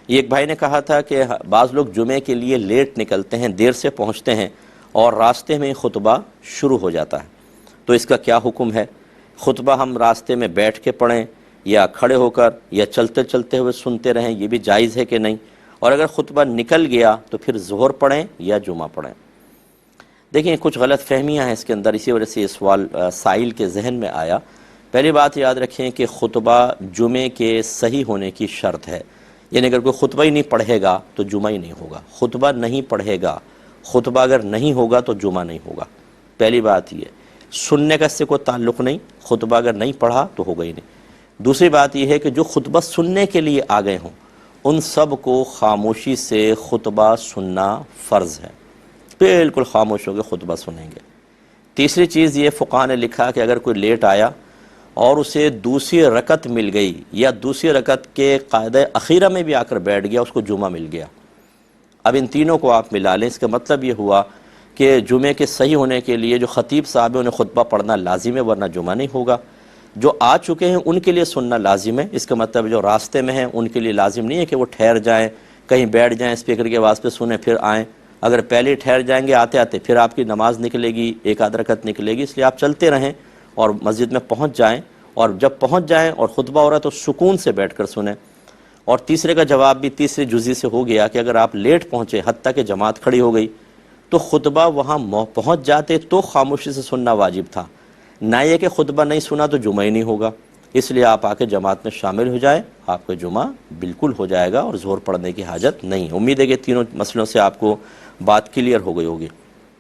ایک بھائی نے کہا تھا کہ بعض لوگ جمعے کے لیے لیٹ نکلتے ہیں، دیر سے پہنچتے ہیں اور راستے میں خطبہ شروع ہو جاتا ہے، تو اس کا کیا حکم ہے؟ خطبہ ہم راستے میں بیٹھ کے پڑھیں یا کھڑے ہو کر یا چلتے چلتے ہوئے سنتے رہیں، یہ بھی جائز ہے کہ نہیں؟ اور اگر خطبہ نکل گیا تو پھر ظہر پڑھیں یا جمعہ پڑھیں؟ دیکھیں کچھ غلط فہمیاں ہیں اس کے اندر، اسی وجہ سے یہ سوال سائل کے ذہن میں آیا۔ پہلی بات یاد رکھیں کہ خطبہ جمعے کے صحیح ہونے کی شرط ہے، یعنی اگر کوئی خطبہ ہی نہیں پڑھے گا تو جمعہ ہی نہیں ہوگا، خطبہ نہیں پڑھے گا، خطبہ اگر نہیں ہوگا تو جمعہ نہیں ہوگا۔ پہلی بات یہ، سننے کا اس سے کوئی تعلق نہیں، خطبہ اگر نہیں پڑھا تو ہوگا ہی نہیں۔ دوسری بات یہ ہے کہ جو خطبہ سننے کے لیے آ گئے ہوں ان سب کو خاموشی سے خطبہ سننا فرض ہے، بالکل خاموش ہو کے خطبہ سنیں گے۔ تیسری چیز یہ فقہاء نے لکھا کہ اگر کوئی لیٹ آیا اور اسے دوسری رکعت مل گئی یا دوسری رکعت کے قاعدہ اخیرہ میں بھی آ کر بیٹھ گیا، اس کو جمعہ مل گیا۔ اب ان تینوں کو آپ ملا لیں، اس کا مطلب یہ ہوا کہ جمعے کے صحیح ہونے کے لیے جو خطیب صاحب ہیں انہیں خطبہ پڑھنا لازم ہے، ورنہ جمعہ نہیں ہوگا۔ جو آ چکے ہیں ان کے لیے سننا لازم ہے، اس کا مطلب جو راستے میں ہیں ان کے لیے لازم نہیں ہے کہ وہ ٹھہر جائیں، کہیں بیٹھ جائیں، اسپیکر کی آواز پہ سنیں پھر آئیں۔ اگر پہلے ٹھہر جائیں گے آتے آتے پھر آپ کی نماز نکلے گی، ایک آدھ رکعت نکلے گی، اس لیے آپ چلتے رہیں اور مسجد میں پہنچ جائیں، اور جب پہنچ جائیں اور خطبہ ہو رہا ہے تو سکون سے بیٹھ کر سنیں۔ اور تیسرے کا جواب بھی تیسری جزئی سے ہو گیا کہ اگر آپ لیٹ پہنچے حتیٰ کہ جماعت کھڑی ہو گئی تو خطبہ وہاں پہنچ جاتے تو خاموشی سے سننا واجب تھا، نہ یہ کہ خطبہ نہیں سنا تو جمعہ ہی نہیں ہوگا۔ اس لیے آپ آ کے جماعت میں شامل ہو جائیں، آپ کا جمعہ بالکل ہو جائے گا اور ظہر پڑھنے کی حاجت نہیں۔ امید ہے کہ تینوں مسئلوں سے آپ کو بات کلیئر ہو گئی ہوگی۔